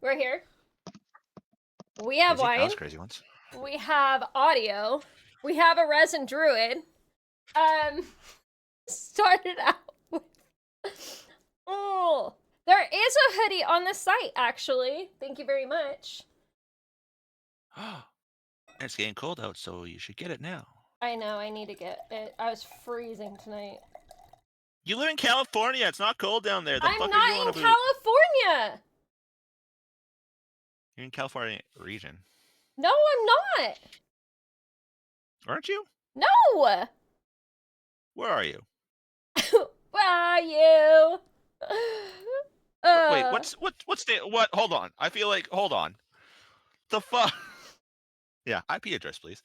We're here. We have Crazy? wine. That was crazy ones. We have audio. We have a resin druid. Started out with... Oh, there is a hoodie on the site, actually. Thank you very much. It's getting cold out, so you should get it now. I know, I need to get it. I was freezing tonight. You live in California. It's not cold down there. The I'm fuck not are you on in about? California! You're in California region. No, I'm not! Aren't you? No! Where are you? Where are you? Wait, what? Hold on. I feel like, hold on. The fuck? Yeah, IP address, please.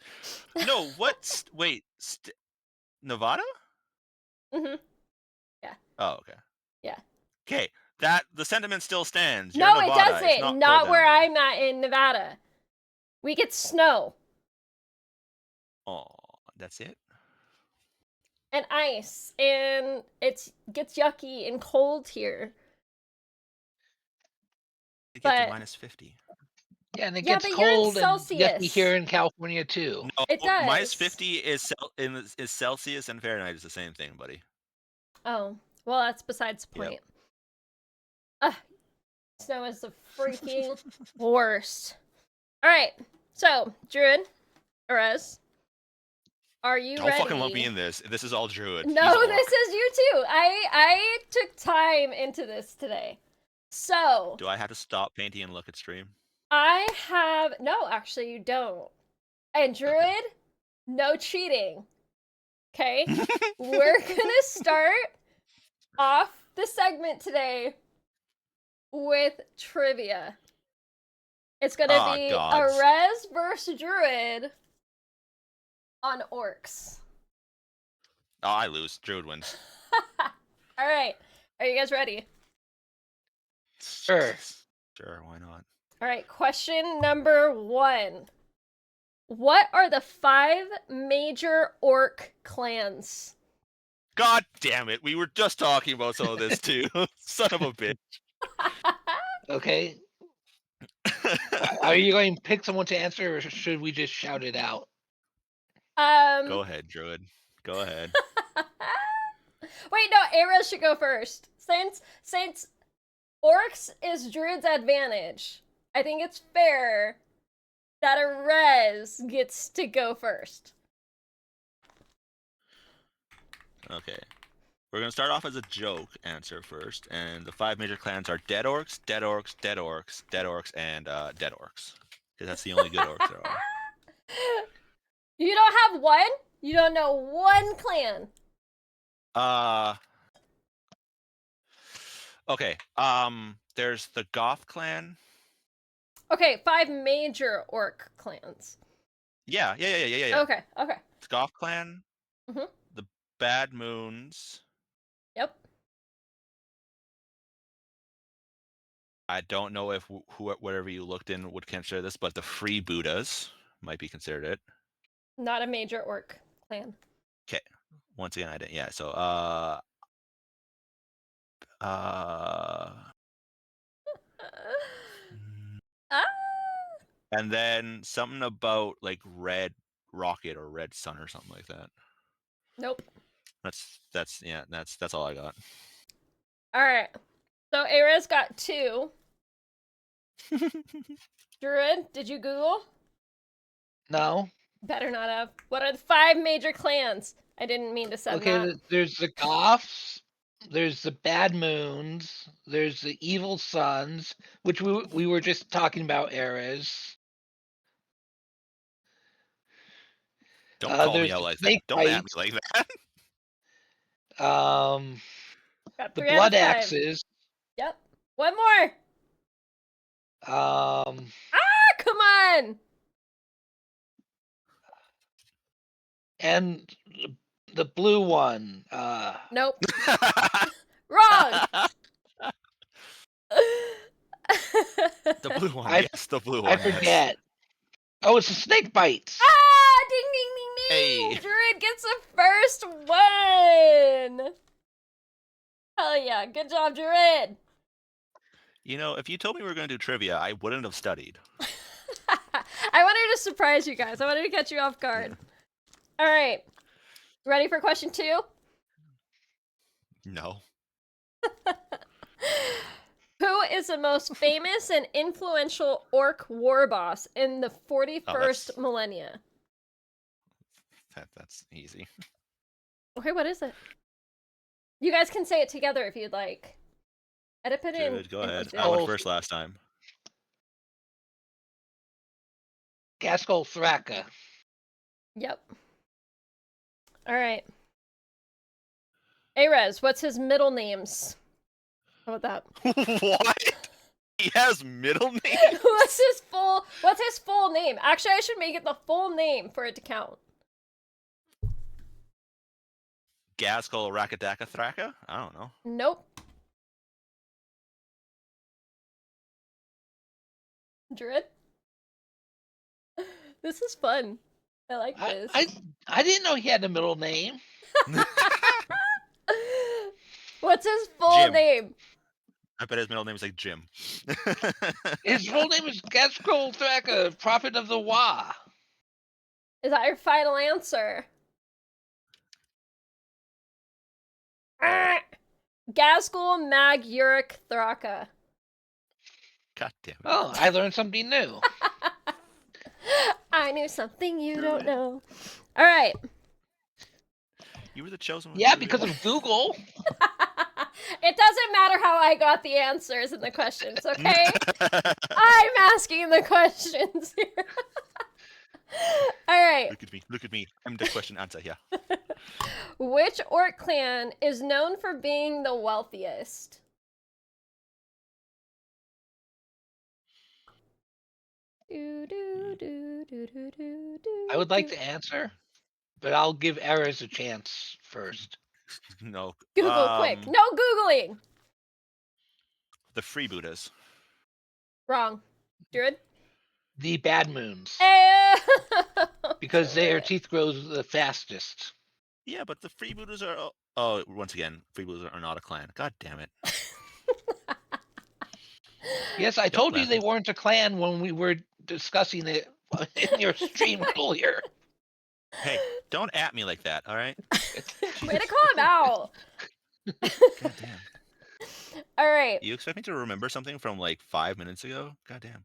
No, wait, Nevada? Mm-hmm. Yeah. Oh, okay. Yeah. Okay, the sentiment still stands. No, You're it Nevada. doesn't. It's Not cold where down I'm at in Nevada. We get snow. Oh, that's it? And ice. And it gets yucky and cold here. It gets to minus 50. Yeah, and it Yeah, gets but you're in cold and Celsius. yucky here in California too. No, It does. minus 50 is Celsius and Fahrenheit is the same thing, buddy. Oh, well, that's besides the point. Snow is the freaking worst. Alright, so, Druid, Erez, are you ready? Don't fucking lump me in this. This is all Druid. No, this is you too. I took time into this today. So... Do I have to stop painting and look at stream? I have... No, actually, you don't. And Druid, okay. No cheating. Okay? We're gonna start off the segment today with trivia. It's gonna be Erez versus Druid on orcs. Oh, I lose. Druid wins. Alright. Are you guys ready? Sure. Sure, why not? Alright, question number 1. What are the 5 major orc clans? God damn it, we were just talking about some of this too. Son of a bitch. Okay. Are you going to pick someone to answer, or should we just shout it out? Go ahead, Druid. Go ahead. Wait, no, Erez should go first. Since orcs is Druid's advantage, I think it's fair that Erez gets to go first. Okay. We're going to start off as a joke answer first, and the 5 major clans are dead orcs, dead orcs, dead orcs, dead orcs, and dead orcs. Because that's the only good orcs there are. You don't have one? You don't know one clan? Okay, there's the Goth clan. Okay, 5 major orc clans. Yeah. Okay. The Goth clan. Mm-hmm. The Bad Moons. Yep. I don't know if whatever you looked in would consider this, but the Free Buddhas might be considered it. Not a major orc clan. Okay. Once again, I didn't. Yeah. So, and then something about like Red Rocket or Red Sun or something like that. Nope. That's all I got. All right. So Erez got 2. Druid, did you Google? No. Better not have. What are the 5 major clans? I didn't mean to send that. Okay, there's the Goths, there's the Bad Moons, there's the Evil Suns, which we were just talking about, Erez. Don't call me out like that. Don't at me like that. The Blood Axes. Yep. One more. Come on. And the blue one. Nope. Wrong. The blue one. Yes, the blue one. I forget. Oh, it's the snake bites. Ding, ding, ding, ding. Hey. Druid gets the first one. Hell yeah. Good job, Druid. You know, if you told me we were going to do trivia, I wouldn't have studied. I wanted to surprise you guys. I wanted to catch you off guard. All right. Ready for question 2? No. Who is the most famous and influential orc war boss in the 41st millennia? That's easy. Okay, what is it? You guys can say it together if you'd like. Edit it in. Dude, go ahead. Zoom. I went first last time. Gaskell Thraka. Yep. All right. Arez, what's his middle names? How about that? What? He has middle names? What's his full name? Actually, I should make it the full name for it to count. Gaskell Rakadaka Thraka? I don't know. Nope. Druid? This is fun. I like this. I didn't know he had a middle name. What's his full Jim. name? I bet his middle name is like Jim. His full name is Gaskell Thraka, Prophet of the Wa. Is that your final answer? Gaskell Mag Uric Thraka. God damn it. Oh, I learned something new. I knew something you don't know. All right. You were the chosen one. Yeah, because of Google. It doesn't matter how I got the answers in the questions, okay? I'm asking the questions here. All right. Look at me. I'm the question answer here. Which orc clan is known for being the wealthiest? I would like to answer, but I'll give Erez a chance first. No. Google quick. No Googling. The freebooters. Wrong. Druid? The Bad Moons, because their teeth grow the fastest. Yeah, but the freebooters are. Oh, once again, freebooters are not a clan. God damn it. Yes, I told you they weren't a clan when we were discussing it in your stream earlier. Hey, don't at me like that, all right? Way to call him out. God damn. All right. You expect me to remember something from like 5 minutes ago? God damn.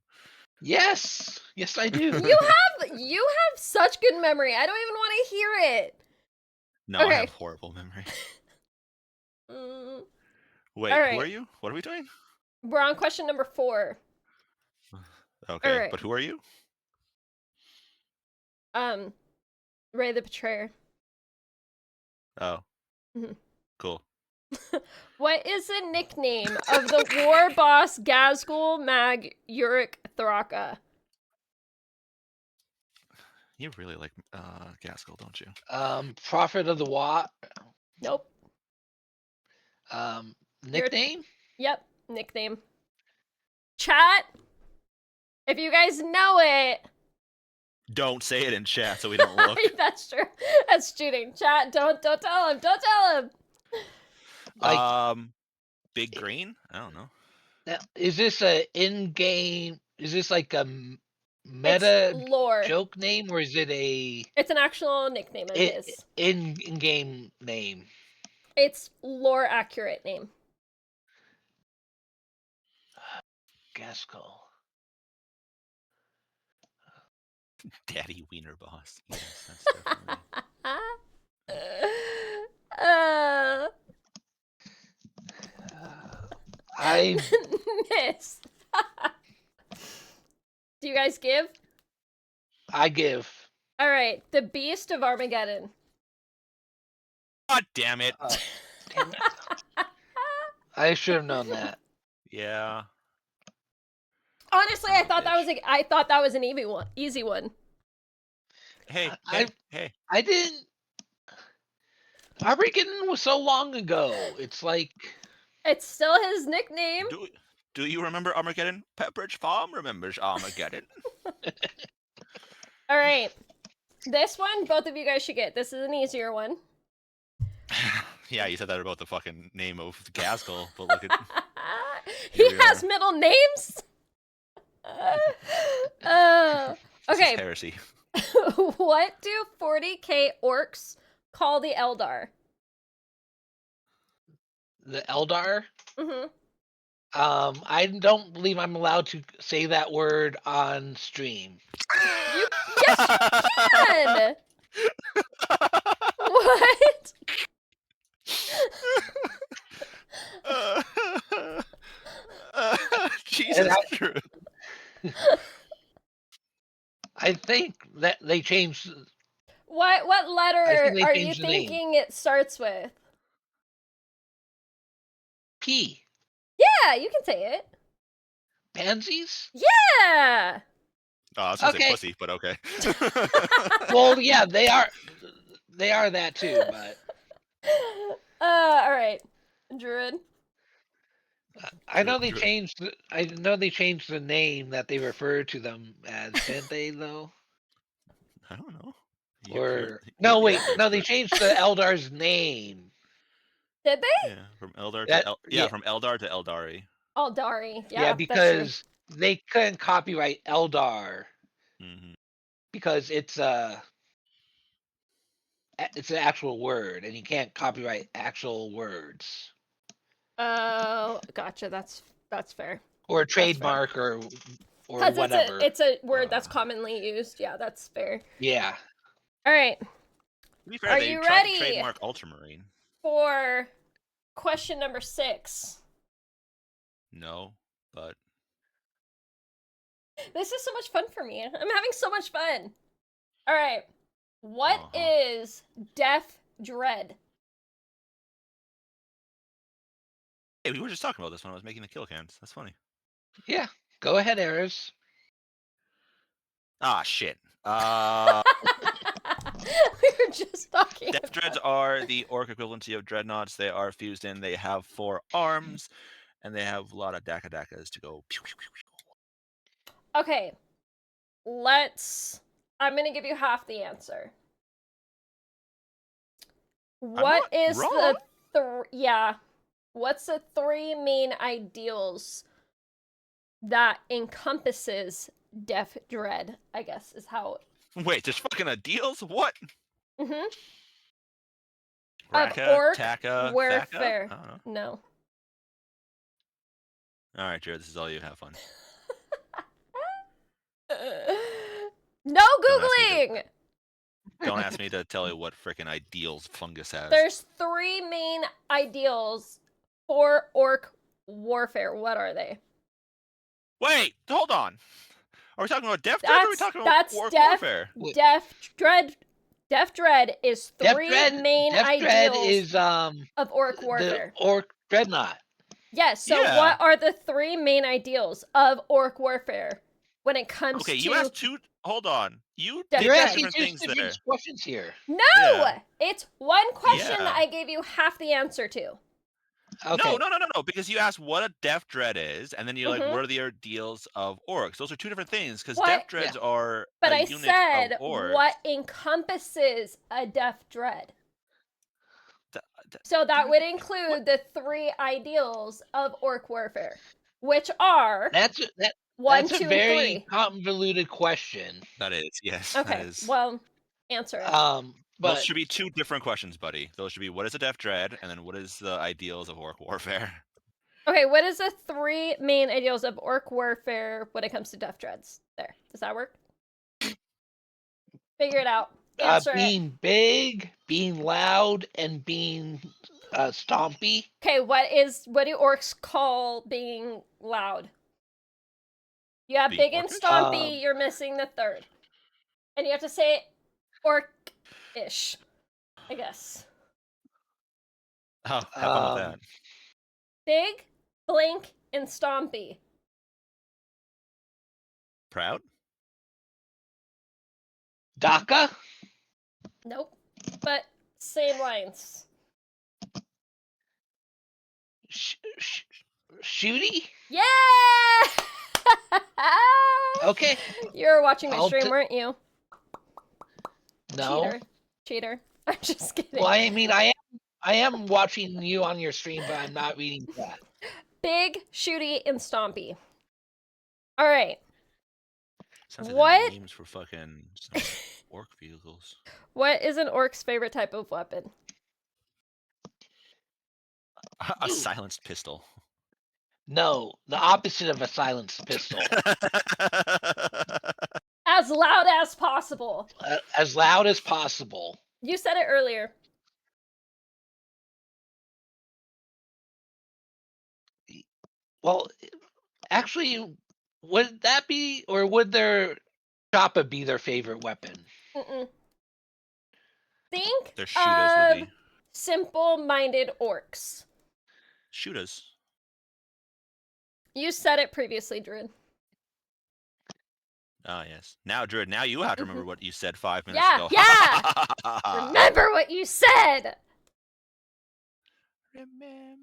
Yes, I do. You have such good memory. I don't even want to hear it. No, Okay. I have horrible memory. Wait, all right. Who are you? What are we doing? We're on question number 4. Okay, All right. but who are you? Ray the Betrayer. Oh. Mhm. Cool. What is the nickname of the war boss Gaskell Mag Uric Thraka? You really like Gaskell, don't you? Prophet of the Wa. Nope. Nickname? Yep, nickname. Chat, if you guys know it. Don't say it in chat so we don't look. That's true. That's cheating. Chat, don't tell him. Don't tell him. Like, Big Green? I don't know. now, is this a in-game? Is this like a meta It's lore. joke name, or is it a It's an actual nickname of his. in-game name? It's lore accurate name. Gaskell. Daddy Wiener Boss. Yes, that's definitely. I miss. Do you guys give? I give. All right, the Beast of Armageddon. God damn it. Damn it. I should have known that. Yeah. Honestly, I thought that was an easy one. Hey, I didn't. Armageddon was so long ago. It's like It's still his nickname. Do you remember Armageddon? Pepperidge Farm remembers Armageddon. All right, this one both of you guys should get. This is an easier one. Yeah, you said that about the fucking name of Gaskell, but look at He here we has are. middle names. This is Okay. heresy. What do 40k orcs call the Eldar? The Eldar. Mm-hmm. I don't believe I'm allowed to say that word on stream. Yes, you can. What? And Jesus, Drew. I think that they changed. What I letter think they are you changed the name. thinking it starts with? P. Yeah, you can say it. Pansies. Yeah. Oh, I was gonna say Okay. pussy, but okay. Well, yeah, they are. They are that too, but All right, Druid. I know they Drew- changed. I know they changed the name that they refer to them as, didn't they? Though, I don't know. or You're no, the wait, no, expert. they changed the Eldar's name. Did they? Yeah, from Eldar That to yeah, from Eldar to Eldari. Aldari. yeah, Yeah, that's true. because they couldn't copyright Eldar Hmm. because it's an actual word, and you can't copyright actual words Oh, gotcha. That's fair. or a That's fair. trademark or Because whatever. it's a word that's commonly used. Yeah, that's fair. Yeah. All right. To be fair, Are they you tried to ready trademark Ultramarine. for question number 6? No, but This is so much fun for me. I'm having so much fun. All right. What is Death Dread? hey, we were just talking about this when I was making the kill cans. That's funny. Yeah. Go ahead, Eris. Ah, shit. We were just talking. Death Dreads are the orc equivalency of dreadnoughts. They are fused in. They have 4 arms, and they have a lot of dakas to go. Pew, pew, pew, pew. Okay. I'm going to give you half the answer. What not is wrong. yeah. What's the 3 main ideals that encompasses Death Dread, I guess, is how. Wait, there's fucking deals? What? Mm-hmm. Raka, Of orc Taka, warfare. Thaka? I don't know. No. All right, Jared, this is all you. Have fun. No Don't ask me Googling! Don't ask me to tell you what freaking ideals fungus has. There's 3 main ideals for orc warfare. What are they? Wait, hold on. Are we talking about Death Dread or are we talking about that's orc Death, warfare? Death Dread. Death Dread is 3 main Death Dread ideals is of orc the warfare. orc dreadnought. Yes, so Yeah. what are the 3 main ideals of orc warfare when it comes Okay, to you asked 2. Hold on. You Death did You're Dread. asking different two things different there. questions here. No! Yeah. It's one question Yeah. that I gave you half the answer to. Okay. No, because you asked what a Death Dread is, and then you're like, Mhm. what are the ideals of orcs? Those are 2 different things, because What? Death Dreads are But a I unit said of orcs. what encompasses a Death Dread. Th- So that dude, would include the 3 ideals of orc warfare, which are That's 1, a 2, very and 3. convoluted question. That is, yes, that Okay, is. well, answer it. Those But should be 2 different questions, buddy. Those should be what is a Death Dread, and then what is the ideals of orc warfare. Okay, what is the 3 main ideals of orc warfare when it comes to Death Dreads? There, does that work? Figure it out. Answer it. being big, being loud, and being stompy. Okay, what do orcs call being loud? You have Being big and orcish? stompy, you're missing the 3rd. And you have to say it orc-ish, I guess. Oh, have fun with that. Big, blink, and stompy. Proud? Daka. Nope. But same lines. Shooty. Yeah! Okay. You were watching my I'll stream, t- weren't you? No. Cheater. I'm just kidding. Well, I mean, I I am watching you on your stream, but I'm not reading that. Big, shooty, and stompy. All right. Sounds like What? the names for fucking some orc vehicles. What is an orc's favorite type of weapon? A silenced pistol. No, the opposite of a silenced pistol. As loud as possible. As loud as possible. You said it earlier. Well, actually, would that be, or would their choppa be their favorite weapon? Mm-mm. Think Their shooters would of be. simple-minded orcs. Shooters. You said it previously, Druid. Ah, yes. Now, Druid, now you have to remember what you said 5 minutes Yeah, ago. yeah! Remember what you said! Remember.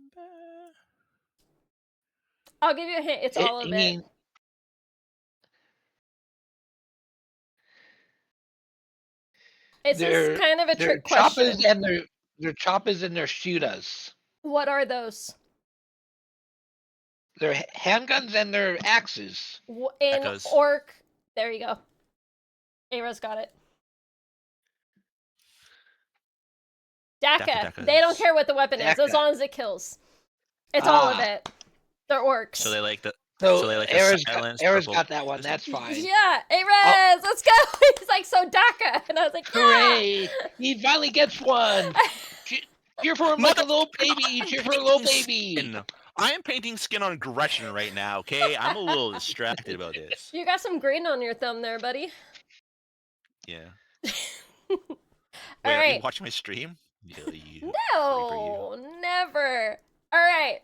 I'll give you a hint. It's all of it. It's just kind of a trick question. Choppas and their choppas and their shootas. What are those? Their handguns and their axes. In Echoes. orc. There you go. Era's got it. Daka. They don't care what the weapon is, as long as it kills. It's all of it. They're orcs. So they like the. So, So they like Era's purple got that one. That's fine. Yeah, Erez, let's go. He's like, so Daka, and I was like, Hooray! yeah. He finally gets one. Cheer for him like a little baby. Cheer for a little baby. Skin. I am painting skin on Gretchen right now. Okay, I'm a little distracted about this. You got some green on your thumb there, buddy. Yeah. All Wait, are right. you watching my stream? Yeah, you. No, never. All right.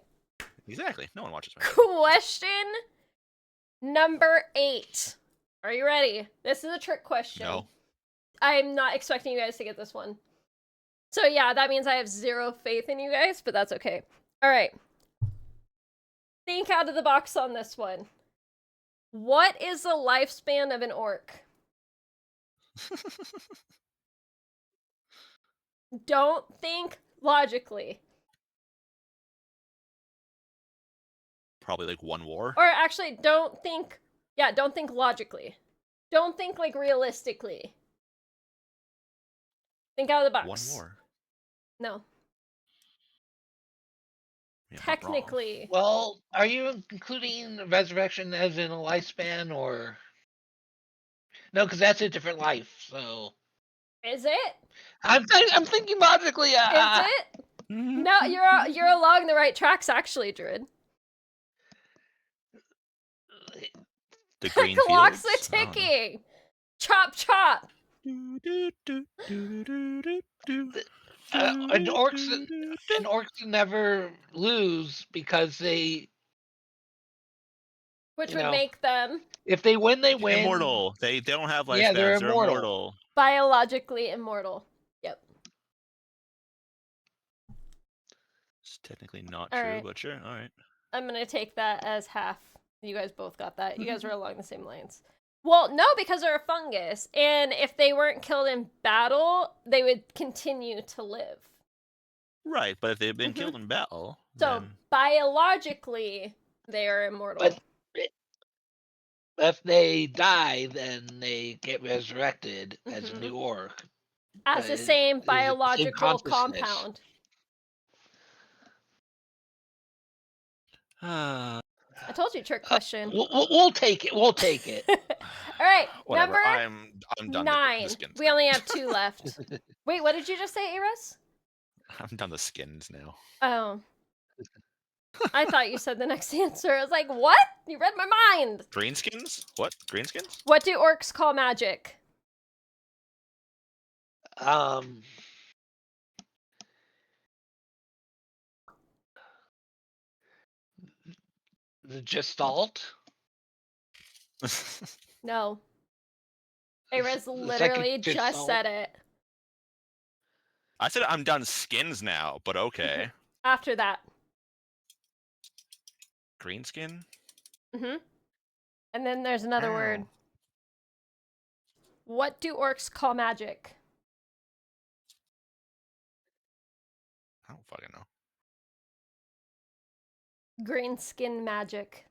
Exactly. No one watches my. Question number 8. Are you ready? This is a trick question. No. I'm not expecting you guys to get this one. So yeah, that means I have 0 faith in you guys, but that's okay. All right. Think out of the box on this one. What is the lifespan of an orc? Don't think logically. Probably like one war. Or actually, don't think logically. Don't think like realistically. Think out of the box. One war. No. Yeah, I'm not wrong. Technically. Well, are you including resurrection as in a lifespan, or no? Because that's a different life. So Is it? I'm thinking logically. Is it? No, you're along the right tracks actually, Druid. The green Clock's fields? the I don't know. ticking. Chop chop. And orcs never lose because they. Which You would know, make them If they win, they win. Immortal. They don't have lifespans. Yeah, they're They're immortal. immortal. biologically immortal. Yep. It's technically not All true, right. but sure. All right. I'm gonna take that as half. You guys both got that. You guys are along the same lines. Well, no, because they're a fungus, and if they weren't killed in battle, they would continue to live. Right, but if they've been killed in battle, So then biologically, they are immortal. But if they die, then they get resurrected as a new orc. As the It's same the same biological consciousness. compound. I told you, trick question. We'll take it. We'll take it. All right, whatever. number I'm done. 9. The skins. We only have 2 left. Wait, what did you just say, Eros? I'm done the skins now. Oh. I thought you said the next answer. I was like, what? You read my mind. Greenskins? What? Greenskins? What do orcs call magic? The Gestalt. No. Eros The literally second just Gestalt. said it. I said I'm done skins now, but okay. After that. Greenskin? And then there's another word. What do orcs call magic? I don't fucking know. Green skin magic.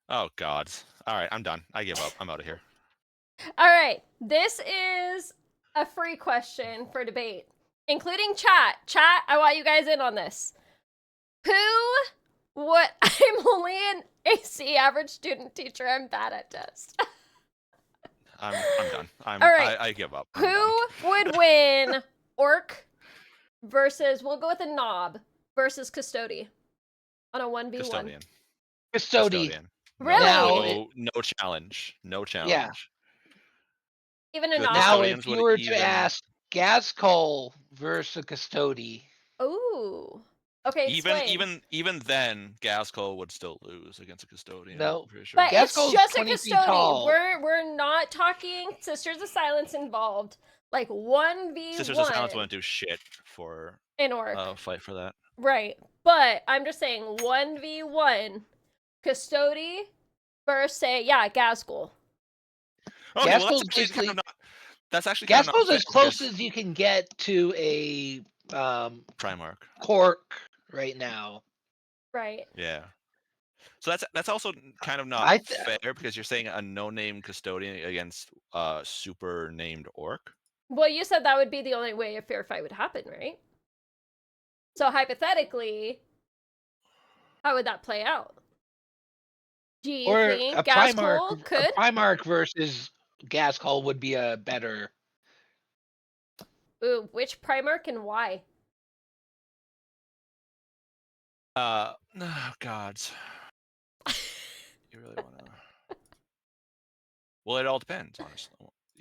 Oh God. All right, I'm done. I give up. I'm out of here. All right, this is a free question for debate, including chat. Chat, I want you guys in on this. I'm only an AC average student teacher. I'm bad at test. I'm done. All right. I give up. I'm Who done. would win, orc versus, we'll go with a knob, versus custody on a 1v1? Custodian. Custodian. Really? No challenge. No challenge. Yeah. Even a The knob? Now, if custodians you would were even- to ask Gascol versus Custody, Ooh. Okay, explain. even then, Gascol would still lose against a custodian. No. I'm pretty sure. But Gascol's it's just a 20 feet custody. tall. We're not talking Sisters of Silence involved. Like 1v1 Sisters of Silence wouldn't do shit for in orc. fight for that. Right. But I'm just saying 1v1 custody versus say, yeah, Gascol. Okay, well, Gascol's that's actually basically- kind of not. That's actually kind of Gascol's not as close as you can get to a Primarch. cork right now. Right. Yeah. So that's also kind of not fair because you're saying a no-name custodian against super named orc. Well, you said that would be the only way a fair fight would happen, right? So hypothetically, how would that play out? Do you Or think a Gascol could? A Primarch versus Gascol would be a better. Ooh, which Primarch and why? Oh gods. You really want to? Well, it all depends, honestly.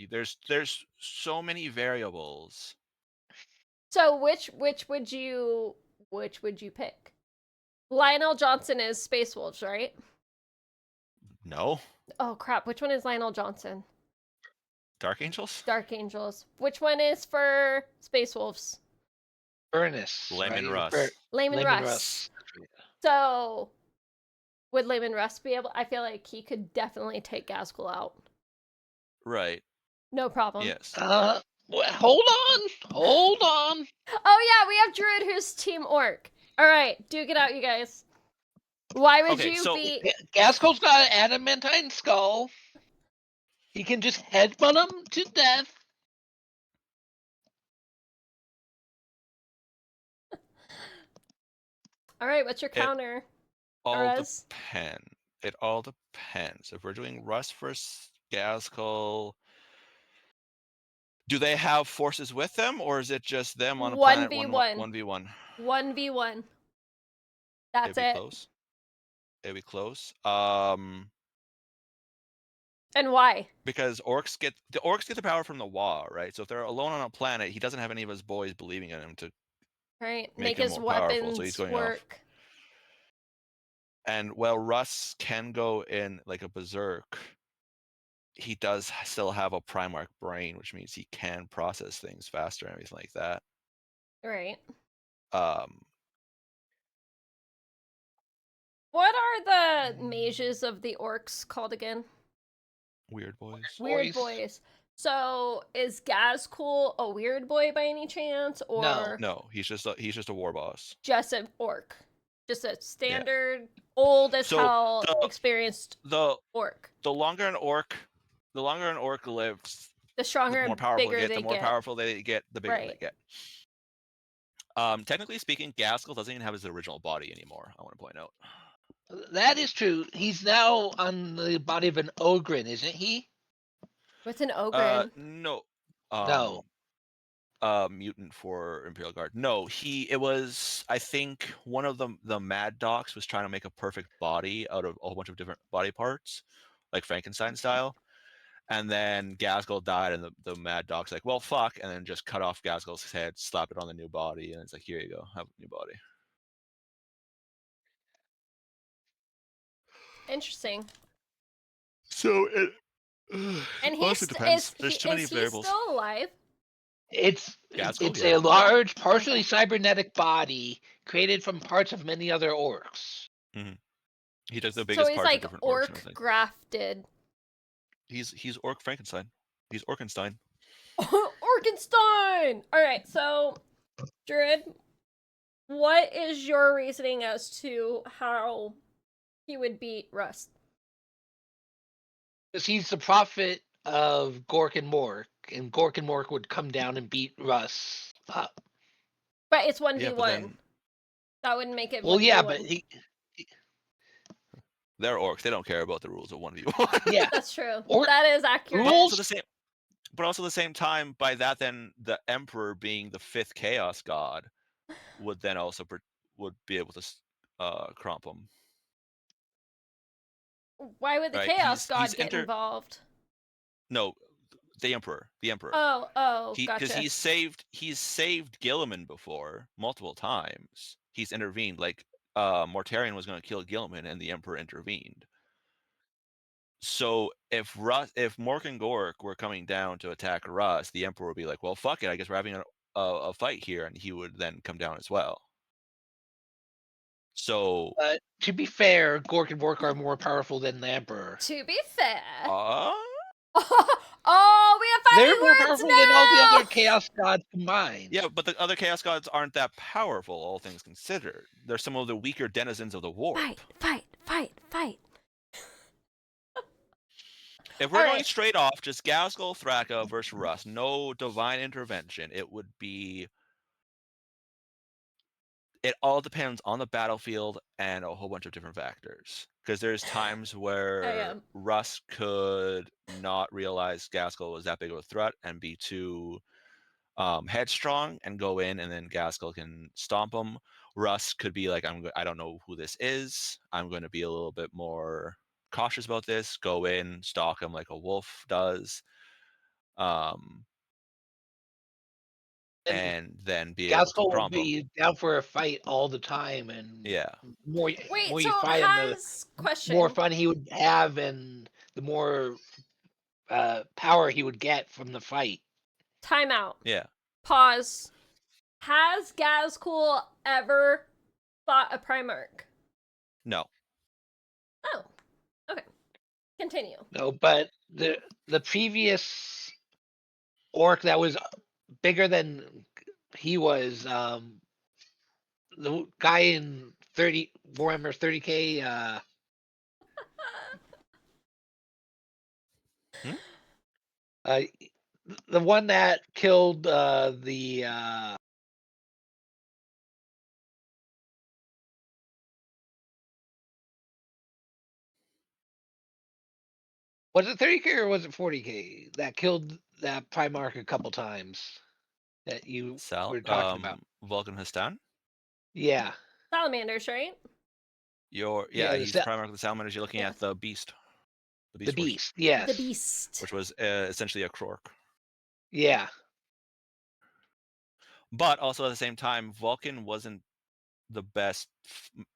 There's so many variables. So which would you pick? Lionel Johnson is Space Wolves, right? No. Oh crap! Which one is Lionel Johnson? Dark Angels? Dark Angels. Which one is for Space Wolves? Furnace. Layman right? Russ. Layman Russ. So, would Layman Russ be able? I feel like he could definitely take Gascol out. Right. No problem. Yes. Well, hold on. Oh yeah, we have Druid who's Team Orc. All right, duke it out, you guys. Why would you be? Gascol's got an adamantine skull. He can just headbutt him to death. All right, what's your counter? It all depends. If we're doing Russ versus Gascol, do they have forces with them, or is it just them on a planet 1v1? 1v1. That's it. Close. It'd be close. And why? Because orcs get the power from the Wa, right? So if they're alone on a planet, he doesn't have any of his boys believing in him to make him his more powerful, weapons so he's going work. off. And while Russ can go in like a berserk, he does still have a Primarch brain, which means he can process things faster and everything like that. Right. What are the mages of the orcs called again? Weird boys. Weird boys. So is Gascol a weird boy by any chance, or no? He's just a war boss. Just an orc, just a standard old as hell experienced orc. The longer an orc lives, the stronger, the more powerful bigger the more powerful they get, the bigger they get. Technically speaking, Gascol doesn't even have his original body anymore. I want to point out. That is true. He's now on the body of an Ogren, isn't he? What's an Ogren? No. No. Mutant for Imperial Guard. No, it was, I think one of the Mad Docs was trying to make a perfect body out of a whole bunch of different body parts, like Frankenstein style. And then Gascol died, and the Mad Doc's like, well, fuck, and then just cut off Gascol's head, slap it on the new body, and it's like, here you go, have a new body. Interesting. So it and honestly depends. There's too many variables. Still alive? It's Gascol, a large, partially cybernetic body created from parts of many other orcs. Mm-hmm. He does the biggest parts of different orcs. So he's like orc grafted. He's Orc Frankenstein. He's Orkenstein. Orkenstein! All right, so Druid, what is your reasoning as to how he would beat Rust? Because he's the prophet of Gork and Mork, and Gork and Mork would come down and beat Russ up. But it's 1v1. Yeah, but then That wouldn't make it 1v1. Well, yeah, but they're orcs. They don't care about the rules of 1v1. yeah, That's true. Or- That is accurate. But rules. also the same time, by that then the Emperor being the 5th Chaos God would then also would be able to cromp him. Why would the Right, Chaos he's God get involved? No, the Emperor. Oh, Because gotcha. he's saved Gilliman before multiple times. He's intervened. Like Mortarion was going to kill Gilliman, and the Emperor intervened. So if Mork and Gork were coming down to attack Russ, the Emperor would be like, "Well, fuck it. I guess we're having a fight here," and he would then come down as well. So, to be fair, Gork and Mork are more powerful than the Emperor. To be fair. uh, Oh, we have They're fighting more words powerful now! than all the other Chaos Gods combined. yeah, but the other Chaos Gods aren't that powerful, all things considered. They're some of the weaker denizens of the warp. Fight. If we're All going right. straight off, just Gaskell, Thraka versus Russ, no divine intervention, it would be. It all depends on the battlefield and a whole bunch of different factors. Because there's times where Russ could not realize Gaskell was that big of a threat and be too headstrong and go in, and then Gaskell can stomp him. Russ could be like, I don't know who this is. I'm going to be a little bit more cautious about this. Go in, stalk him like a wolf does. And then be able to Gaskell will cromp him. be down for a fight all the time, and Yeah. more Wait, you so fight him, the question. more fun he would have, and the more power he would get from the fight. Time out. Yeah. Pause. Has Gazcool ever fought a Primarch? No. Oh. Okay. Continue. No, but the previous orc that was bigger than he was, the guy in Warhammer 30K, the one that killed the was it 30K or was it 40K that killed that Primarch a couple times that you were talking about? Vulcan Hastan? Yeah. Salamanders, right? Yeah, he's Primarch of the Salamanders. You're looking at the Beast. The Force, Beast, yes. The Beast. which was essentially a Krork. Yeah. But also at the same time, Vulcan wasn't the best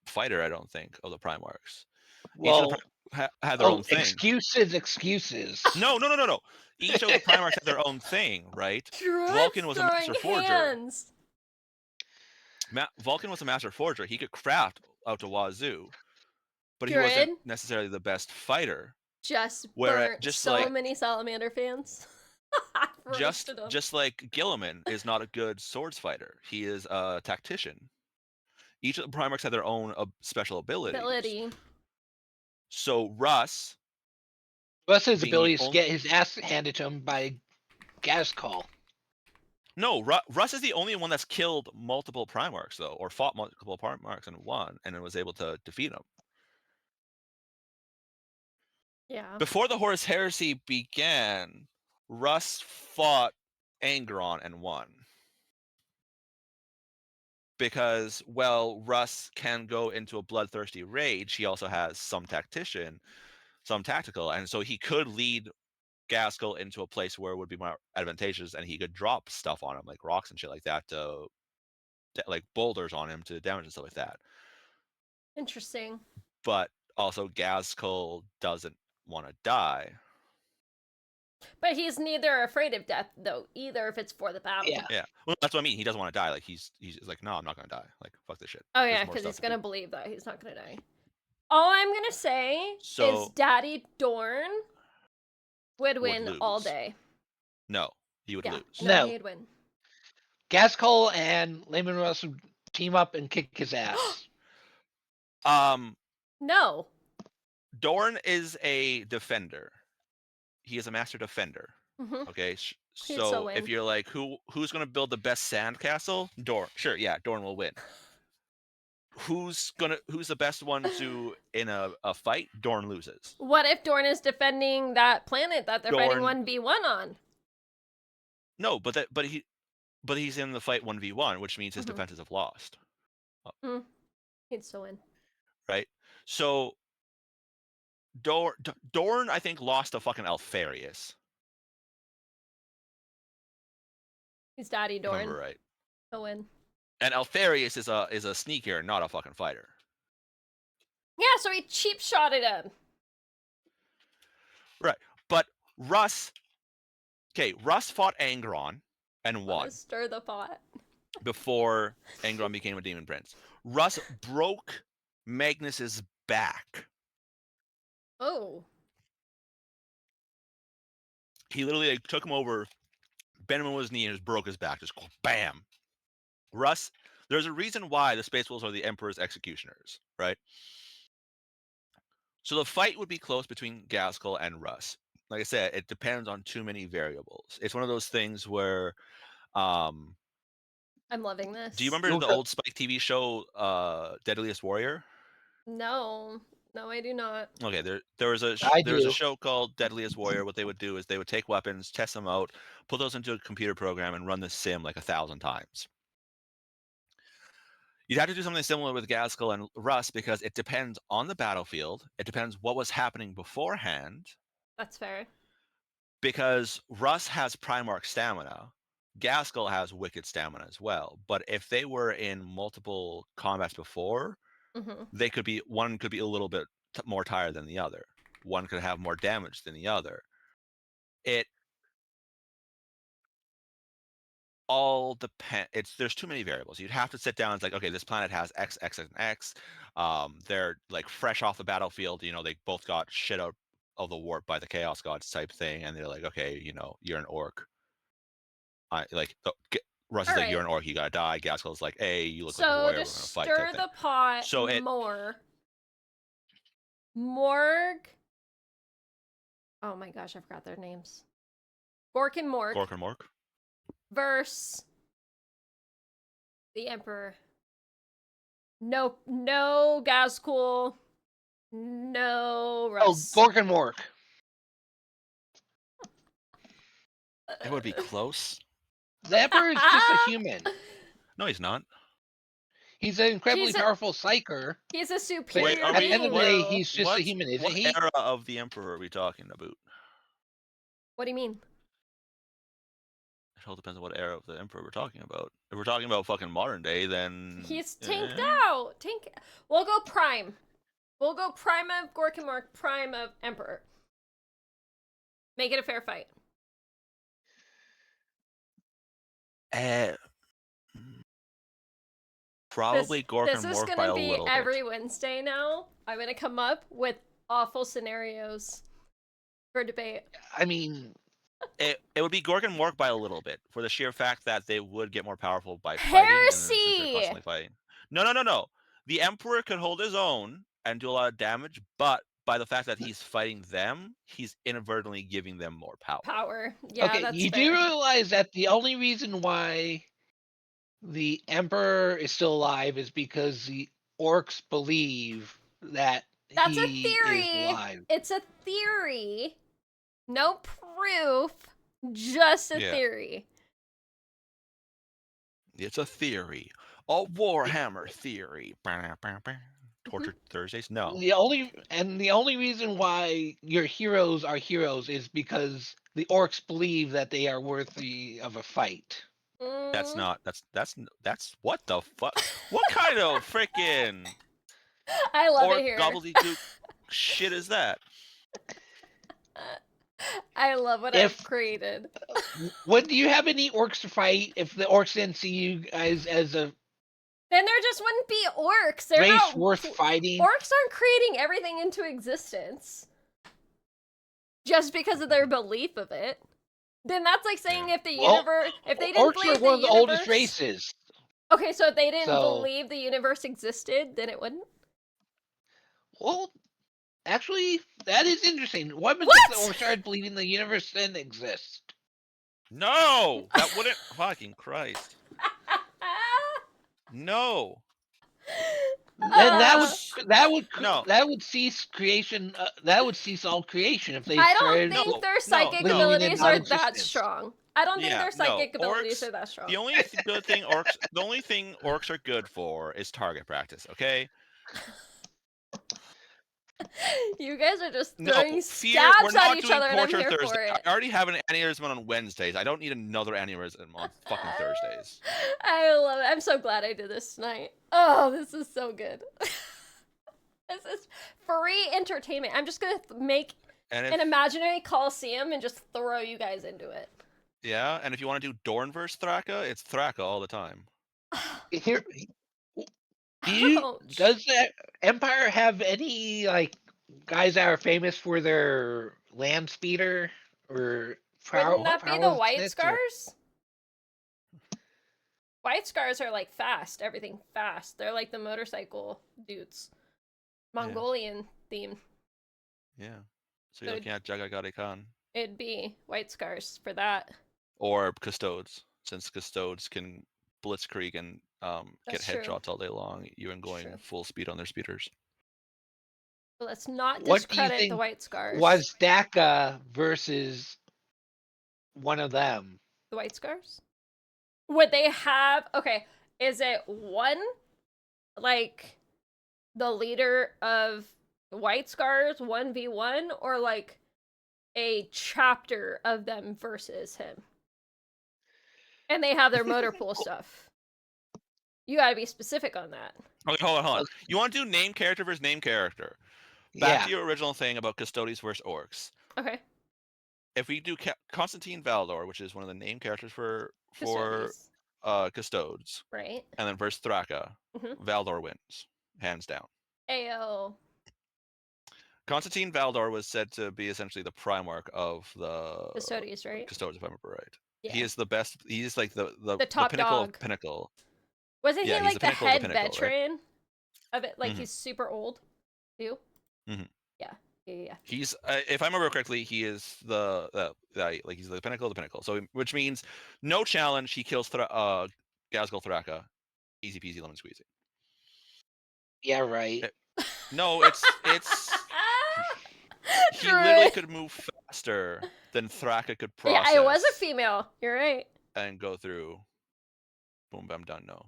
fighter, I don't think, of the Primarchs. Well, each of the had their own thing. Excuses. No. Each of the Primarchs had their own thing, right? Vulcan was a master forger. Vulcan was a master forger. He could craft out to wazoo, but he wasn't necessarily the best fighter. Just many Salamander fans. just like Gilliman is not a good swords fighter. He is a tactician. Each of the Primarchs had their own special abilities. So Russ's ability is to get his ass handed to him by Gaskell. No, Russ is the only one that's killed multiple Primarchs, though, or fought multiple Primarchs and won, and then was able to defeat them. Yeah. Before the Horus Heresy began, Russ fought Angeron and won. Because, well, Russ can go into a bloodthirsty rage. He also has some tactician, some tactical, and so he could lead Gaskell into a place where it would be more advantageous, and he could drop stuff on him, like rocks and shit like that, to like boulders on him to damage and stuff like that. Interesting. But also Gaskell doesn't want to die. But he's neither afraid of death, though, either if it's for the battle. Yeah. Well, that's what I mean. He doesn't want to die. Like he's like, no, I'm not gonna die. Like, fuck this shit. Oh yeah, because he's gonna believe that he's not gonna die. All I'm gonna say is Daddy Dorn would win all day. No, he would lose. No, he'd win. Gaskell and Layman Russ would team up and kick his ass. No. Dorn is a defender. He is a master defender. hmm Okay, He'd so so if win. you're like, who's gonna build the best sandcastle? Dorn. Sure, yeah, Dorn will win. Who's the best one to in a fight? Dorn loses. What if Dorn is defending that planet that they're fighting Dorn. 1v1 on? No, but he's in the fight 1v1, which means his Mhm. defenses have lost. He'd so win. Right? So Dorn, I think, lost to fucking Alfarius. He's Daddy If I Dorn. remember right. He'll win. And Alfarius is a sneaker, not a fucking fighter. Yeah, so he cheap shotted him. Right. But Russ fought Angron and won Stir the pot. before Angron became a demon prince. Russ broke Magnus's back. Oh. He literally took him over, bent him on his knee, and just broke his back. Just bam. Russ, there's a reason why the Space Wolves are the Emperor's executioners, right? So the fight would be close between Gaskell and Russ. Like I said, it depends on too many variables. It's one of those things where, I'm loving this. do you remember the old Spike TV show, Deadliest Warrior? No, I do not. Okay, there was a show called Deadliest Warrior. What they would do is they would take weapons, test them out, put those into a computer program, and run the sim like 1,000 times. You'd have to do something similar with Gaskell and Russ because it depends on the battlefield. It depends what was happening beforehand. That's fair. Because Russ has Primarch stamina, Gaskell has Wicked stamina as well. But if they were in multiple combats before, they could be one could be a little bit more tired than the other. One could have more damage than the other. It all depends. There's too many variables. You'd have to sit down. It's like, okay, this planet has X, X, and X. They're like fresh off the battlefield. You know, they both got shit out of the warp by the Chaos Gods type thing, and they're like, okay, you know, you're an orc. Russ is like, you're an orc, you gotta die. Gaskell's like, hey, you look like a warrior, we're gonna fight. So to stir the pot more, Morg. Oh my gosh, I forgot their names. Gork and Morg. Versus the Emperor. No Gaskell. No Russ. Oh, Gork and Mork. It would be close. The Emperor is just a human. No, he's not. He's an incredibly powerful psyker. He's a superior At the end of the day, he's just a human, isn't he? What era of the Emperor are we talking about? What do you mean? It all depends on what era of the Emperor we're talking about. If we're talking about fucking modern day, then he's tanked out. We'll go prime. We'll go prime of Gork and Mork, prime of Emperor. Make it a fair fight. Probably Gork and Mork by a little bit. This is gonna be every Wednesday now. I'm gonna come up with awful scenarios for debate. I mean, it would be Gork and Mork by a little bit, for the sheer fact that they would get more powerful by heresy. Fighting. No. The Emperor could hold his own and do a lot of damage, but by the fact that he's fighting them, he's inadvertently giving them more power. Yeah, okay, that's you fair. do realize that the only reason why the Emperor is still alive is because the orcs believe that that's he a theory. is alive. It's a theory. No proof. Just a theory. It's a theory. A Warhammer theory. Tortured Thursdays? No. The only reason why your heroes are heroes is because the orcs believe that they are worthy of a fight. That's what the fuck? What kind of freaking I love it here. Gobbledygook shit is that? I love what I've created. Would you have any orcs to fight if the orcs didn't see you guys as a then there just wouldn't be orcs. They're race not worth fighting? Orcs aren't creating everything into existence just because of their belief of it. Then that's like saying if the universe, if they didn't orcs believe are one of the universe, oldest races. Okay, so if they didn't So- believe the universe existed, then it wouldn't. Well, actually, that is interesting. What was What? if or started believing the universe didn't exist? No, that wouldn't. Fucking Christ. No. Then that Orcs- No. would cease creation. That would cease all creation if they I don't started. think No, their no, psychic no. abilities are that non-existence. strong. I don't think Yeah, their psychic no. abilities Orcs. are that strong. The only good thing orcs are good for is target practice. Okay. You guys are just No, throwing fear. We're stabs at not each doing other, and I'm torture here Thursday. for it. I already have an aneurysm on Wednesdays. I don't need another aneurysm on fucking Thursdays. I love it. I'm so glad I did this tonight. Oh, this is so good. This is free entertainment. I'm just gonna make And an imaginary coliseum and just throw you guys into it. yeah, and if you want to do Dorn versus Thraka, it's Thraka all the time. Here, Ouch. does the Empire have any like guys that are famous for their land speeder or Wouldn't that be the White powerlessness, or- Scars? White Scars are like fast, everything fast. They're like the motorcycle dudes. Mongolian theme. Yeah. So you're Good. looking at Jagagade Khan. It'd be White Scars for that. Or Custodes, since Custodes can blitzkrieg and get That's true. headshots all day long, even going True. full speed on their speeders. But let's not What do you discredit the think White Scars. was Daka versus one of them? The White Scars? Would they have... Okay, is it one, like, the leader of the White Scars, 1v1, or, like, a chapter of them versus him? And they have their motor pool stuff. You gotta be specific on that. Okay, hold on. You want to do name character versus name character? Back Yeah. to your original thing about Custodes versus Orcs. Okay. If we do Constantine Valdor, which is one of the name characters for Custodes. Custodes, Right. and then versus Thraka, Mhm. Valdor wins, hands down. Ayo. Constantine Valdor was said to be essentially the Primarch of the Custodes, right? Custodes, if I remember right. Yeah. He is the best. He's like the top pinnacle dog. of pinnacle. Wasn't Yeah, he he's like the the pinnacle of the head pinnacle, right? veteran of it? Like Mhm. he's super old, too. Mhm. Yeah. He's, if I remember correctly, he is like he's the pinnacle of the pinnacle. So which means no challenge. He kills Gazgul Thraka, easy peasy lemon squeezy. Yeah, right. No, it's he literally could move faster than Thraka could process. Yeah, it was a female. You're right. And go through. Boom, bam, done. No.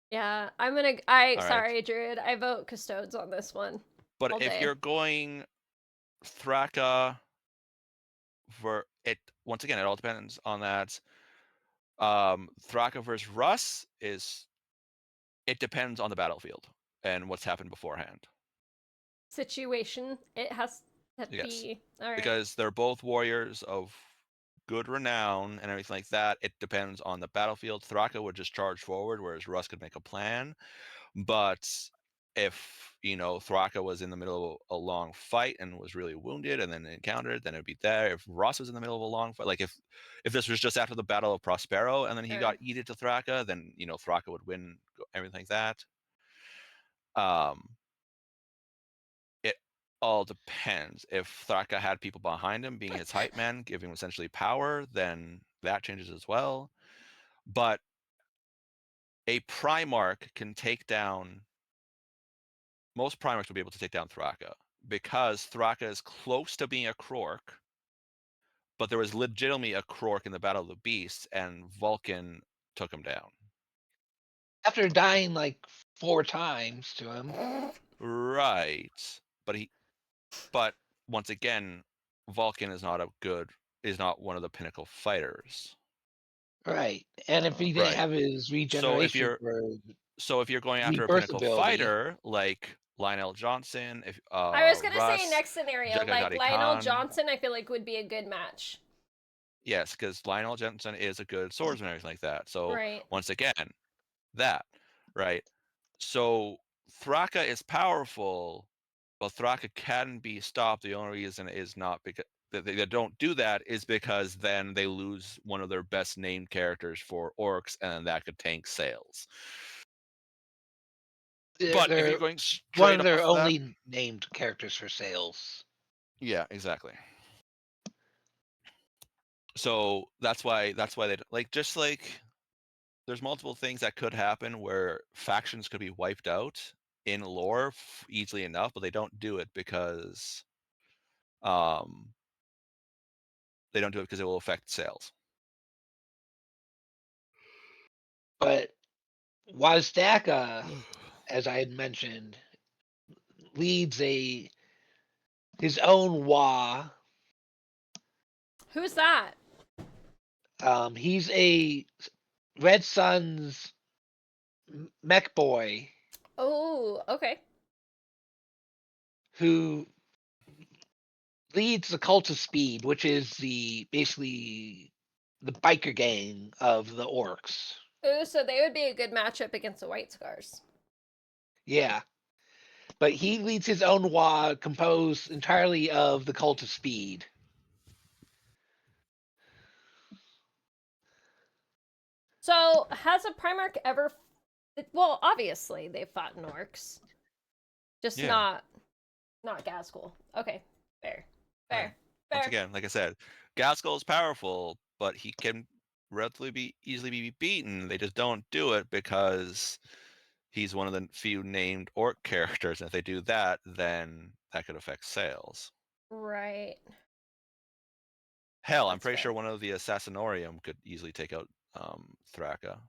Yeah, right. sorry, Druid. I vote Custodes on this one. But all if day. you're going Thraka for it, once again, it all depends on that. Thraka versus Russ it depends on the battlefield and what's happened beforehand. Situation. It has to be. All right. Because they're both warriors of good renown and everything like that. It depends on the battlefield. Thraka would just charge forward, whereas Russ could make a plan. But if Thraka was in the middle of a long fight and was really wounded and then encountered, then it'd be there. If Russ was in the middle of a long fight, like if this was just after the Battle of Prospero and then he got eaten to Thraka, then Thraka would win, everything like that. It all depends. If Thraka had people behind him being his hype man, giving him essentially power, then that changes as well. But a Primarch can take down, most Primarchs will be able to take down Thraka, because Thraka is close to being a Krork, but there was legitimately a Krork in the Battle of the Beasts, and Vulcan took him down. After dying like 4 times to him. Right. But once again, Vulcan is not one of the pinnacle fighters. Right. And if he didn't have his regeneration So if you're going after a pinnacle fighter like Lionel Johnson, I was gonna Russ, say next scenario, like Lionel Johnson, I feel like would be a good match. Yes, because Lionel Johnson is a good swordsman and everything like that. So right. Once again, that, right? So Thraka is powerful, but Thraka can be stopped. The only reason is not that they don't do that is because then they lose one of their best named characters for orcs, and that could tank sales. But if you're They're going one straight of their off that, only named characters for sales. yeah, exactly. So that's why they like, just like there's multiple things that could happen where factions could be wiped out in lore easily enough, but they don't do it because they don't do it because it will affect sales. But Wazdaka, as I had mentioned, leads his own Wa. Who's that? He's a Red Sun's mech boy Oh, okay. who leads the Cult of Speed, which is basically the biker gang of the orcs. Ooh, so they would be a good matchup against the White Scars. Yeah. But he leads his own Wa composed entirely of the Cult of Speed. So, has a Primarch ever... Well, obviously, they've fought in orcs. Just Yeah. not Gaskell. Okay, fair. Right. Once again, like I said, Gaskell is powerful, but he can relatively easily be beaten. They just don't do it because he's one of the few named orc characters, and if they do that, then that could affect sales. Right. Hell, I'm That's pretty fair. sure one of the Assassinorium could easily take out Thraka.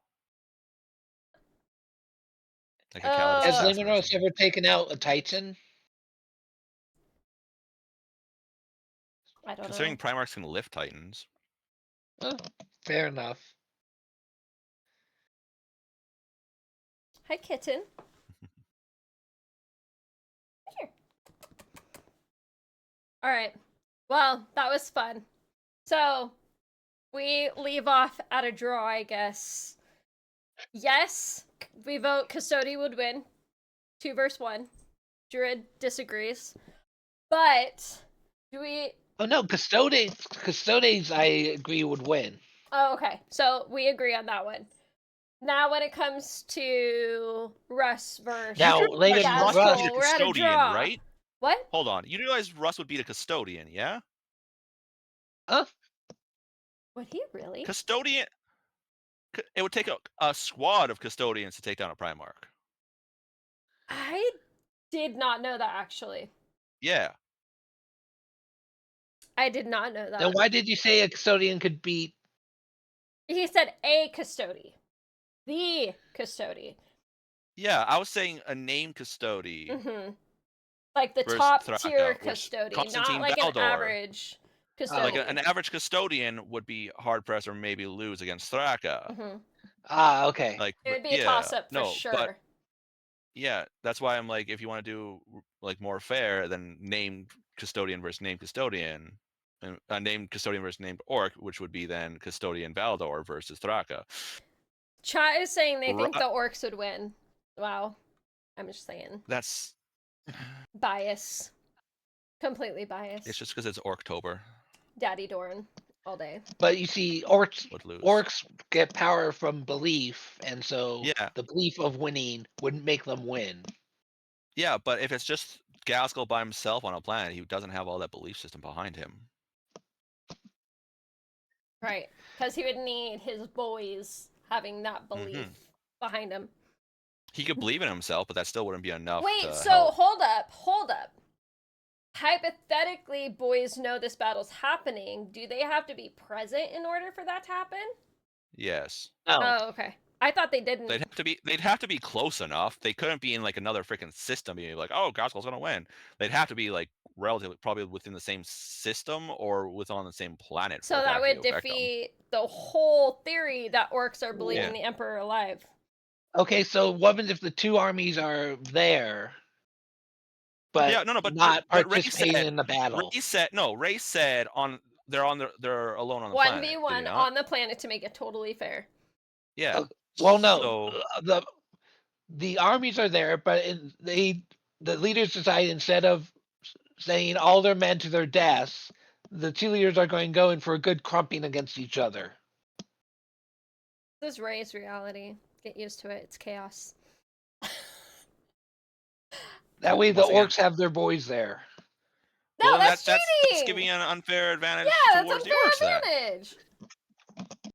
Like a Calidus Has assassin or Limeros something. ever taken out a Titan? I don't Considering know. Primarchs can lift Titans. Oh, fair enough. Hi, kitten. Here. All right. Well, that was fun. So, we leave off at a draw, I guess. Yes, we vote Custody would win. 2 versus 1. Druid disagrees. But, do we... Oh no, Custodes I agree would win. Oh, okay. So, we agree on that one. Now, when it comes to Russ versus Now, You Laban realize Russ Russ, would be a Gaskell, we're at a custodian, draw. right? What? Hold on. You realize Russ would be the custodian, yeah? huh? Would he really? Custodian. It would take a squad of custodians to take down a Primarch. I did not know that, actually. Yeah. I did not know that. Then why did you say a custodian could beat? He said a custody. The custody. Yeah, I was saying a named custody. Mm-hmm. Like the versus top Thraka, tier which custody, Constantine not like an Valdor. average custody. Like an average custodian would be hard pressed or maybe lose against Thraka. Mm-hmm. Ah, okay. It would be a toss up for sure. But yeah, that's why I'm like, if you want to do like more fair, then named custodian versus named custodian, and named custodian versus named orc, which would be then custodian Valdor versus Thraka. Chat is saying they think the orcs would win. Wow. I'm just saying. That's bias. Completely biased. It's just because it's Orktober. Daddy Doran all day. But you see, Would lose. orcs get power from belief, and so Yeah. the belief of winning would make them win. Yeah, but if it's just Gaskell by himself on a planet, he doesn't have all that belief system behind him. Right. Because he would need his boys having that belief behind him. He could believe in himself, but that still wouldn't be enough. Wait, to so help. hold up. Hypothetically, boys know this battle's happening. Do they have to be present in order for that to happen? Yes. Oh, okay. I thought they didn't. They'd have to be close enough. They couldn't be in like another freaking system being like, oh, Gaskell's gonna win. They'd have to be like relatively probably within the same system or on the same planet. So that would defeat the whole theory that orcs are believing the Emperor alive. Okay, so what if the two armies are there, but not participating in the battle? Ray said they're alone on the planet. 1v1 on the planet to make it totally fair. Yeah. Well, no. The armies are there, but the leaders decide instead of sending all their men to their deaths, The two leaders are going to go in for a good crumping against each other. This is Ray's reality. Get used to it. It's chaos. That way the Once again- orcs have their boys there. No, Well, then that's cheating. that's giving an unfair advantage Yeah, that's towards unfair the orcs. Then advantage. you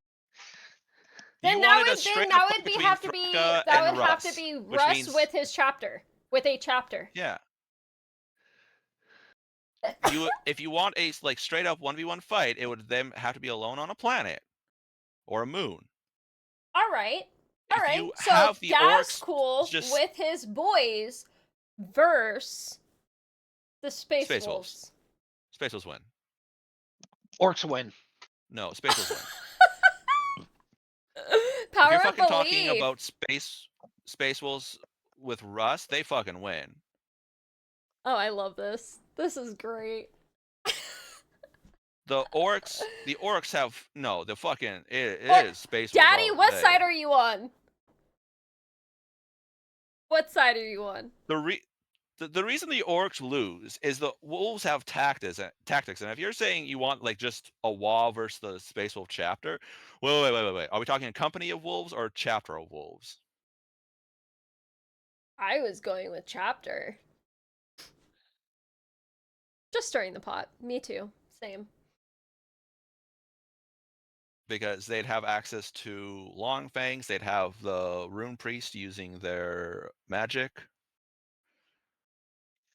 Then wanted a that straight would up fight be between have to be Freka that and would have to Russ, be which Russ means- with his chapter, with a chapter. Yeah. If you want a like straight up 1v1 fight, it would then have to be alone on a planet or a moon. All right. If you So have the orcs Cool just- with his boys versus the Space Space Wolves. Wolves. Space Wolves win. Orcs win. No, Space Wolves win. Power if you're of fucking belief. talking about Space Wolves with Russ, they fucking win. Oh, I love this. This is great. The orcs have no. The fucking it Or- is Space Wolves. Daddy, all what day. side are you on? What side are you on? The reason the orcs lose is the wolves have tactics, and if you're saying you want like just a WoW versus the Space Wolf chapter, wait. Are we talking a company of wolves or a chapter of wolves? I was going with chapter. Just stirring the pot. Me too. Same. Because they'd have access to long fangs, they'd have the rune priest using their magic.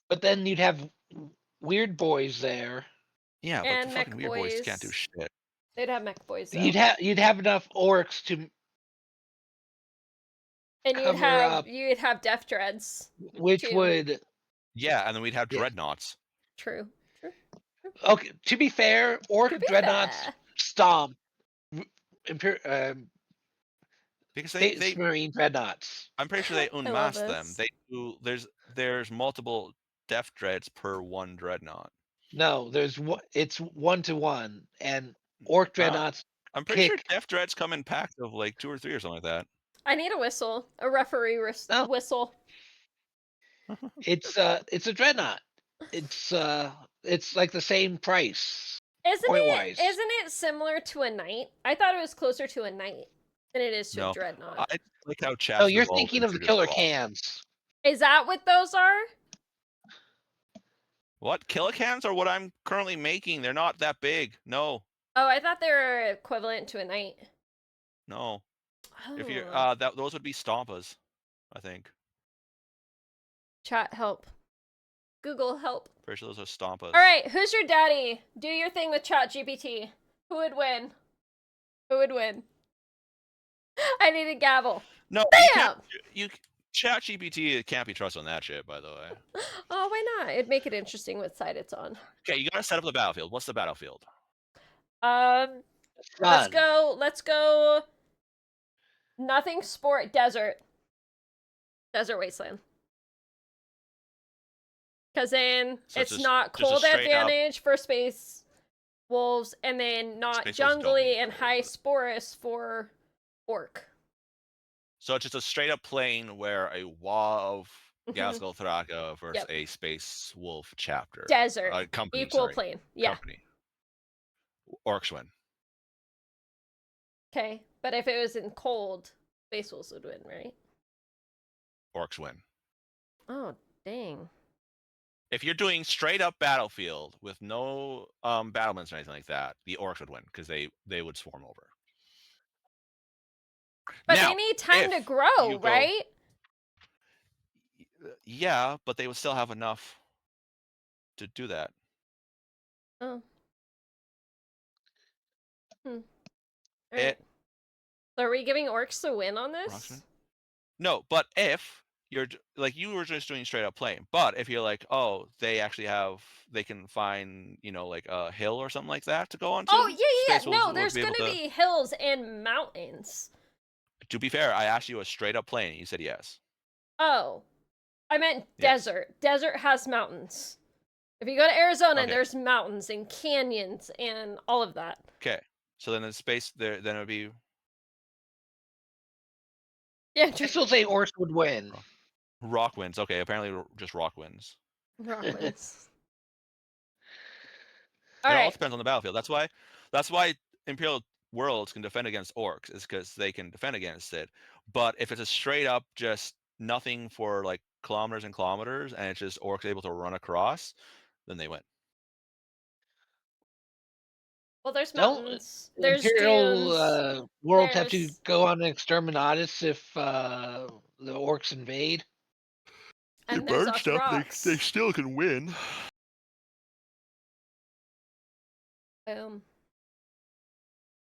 But then you'd have weird boys there. Yeah, but And the fucking mech weird boys can't do boys. shit. They'd have mech boys though. You'd have enough orcs to and cover up. you'd have death dreads. Which too. would Yeah, and then we'd have Yeah. dreadnoughts. True. okay. To be fair, orc To be dreadnoughts fair. stomp. Because Space they Marine dreadnoughts. I'm pretty sure they I love unmask them. this. They do there's multiple death dreads per one dreadnought. No, it's 1-to-1, and orc dreadnoughts. I'm pretty sure Kick. death dreads come in packs of like 2 or 3 or something like that. I need a whistle. A referee No. whistle. It's a dreadnought. It's like the same price. Point-wise. Isn't it similar to a knight? I thought it was closer to a knight than it is to No. a dreadnought. I like how chat. Oh, you're thinking of the killer cans. Is that what those are? What? Killicans are what I'm currently making. They're not that big. No. Oh, I thought they were equivalent to a knight. No. If you're Oh. those would be stompas, I think. Chat help. Google help. Pretty sure those are stompas. All right, who's your daddy? Do your thing with ChatGPT. Who would win? Who would win? I need a gavel. No, Bam! you chat GPT can't be trusted on that shit, by the way. Oh, why not? It'd make it interesting what side it's on. Okay, you gotta set up the battlefield. What's the battlefield? Let's Sun. go. Nothing sport desert. Desert wasteland. Because then So it's just- not just a cold straight up- advantage for space wolves, and then not Space wolves don't jungly need and cold, high but- sporus for orc. So it's just a straight up plane where a wall of Mhm. Gazgal Thraka versus Yep. a Space Wolf chapter. Desert. Company, Equal sorry. plane. Yeah. Company. Orcs win. Okay. But if it was in cold, space wolves would win, right? Orcs win. Oh, dang. If you're doing straight up battlefield with no battlements or anything like that, the orcs would win because they would swarm over. But Now, they need time to if grow, you go- right? Yeah, but they would still have enough to do that. Oh. All It- right. So are we giving orcs the win on this? Roxman? No, but if you're like you were just doing straight up playing, but if you're like, oh, they actually they can find like a hill or something like that to go onto. Oh, yeah. Space Wolves No, would there's be going able to be hills and mountains. To be fair, I asked you a straight up plane, and you said yes. Oh. I meant Yes. desert. Desert has mountains. If you go to Arizona, Okay. there's mountains and canyons and all of that. Okay, so then in space there, then it would be Yeah, I just still say orcs would win. rock winds. Okay, apparently just rock winds. rock winds. All It all right. depends on the battlefield. That's why Imperial worlds can defend against orcs, is because they can defend against it. But if it's a straight up just nothing for like kilometers and kilometers, and it's just orcs able to run across, then they win. Well, there's Don't mountains. There's Imperial dunes. worlds have to There's go on an exterminatus if the orcs invade? and there's also rocks. They still can win. Boom.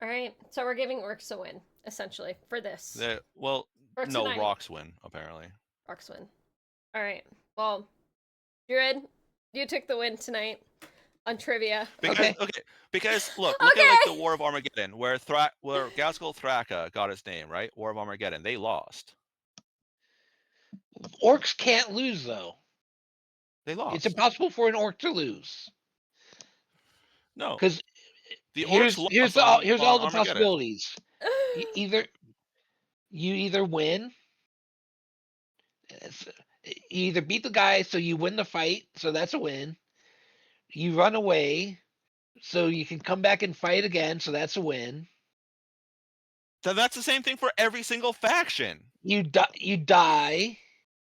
All right. So we're giving orcs a win essentially for this. Well, For no, tonight. rocks win apparently. Rocks win. All right. Well, Druid, you took the win tonight on trivia. Because Okay. because look at like Okay. the War of Armageddon, where Gaskell Thraka got his name, right? War of Armageddon. They lost. Orcs can't lose though. They lost. It's impossible for an orc to lose. No. Because The orcs here's lost all on the Armageddon. possibilities. You either win. You either beat the guy, so you win the fight, so that's a win. You run away, so you can come back and fight again, so that's a win. So that's the same thing for every single faction. You die,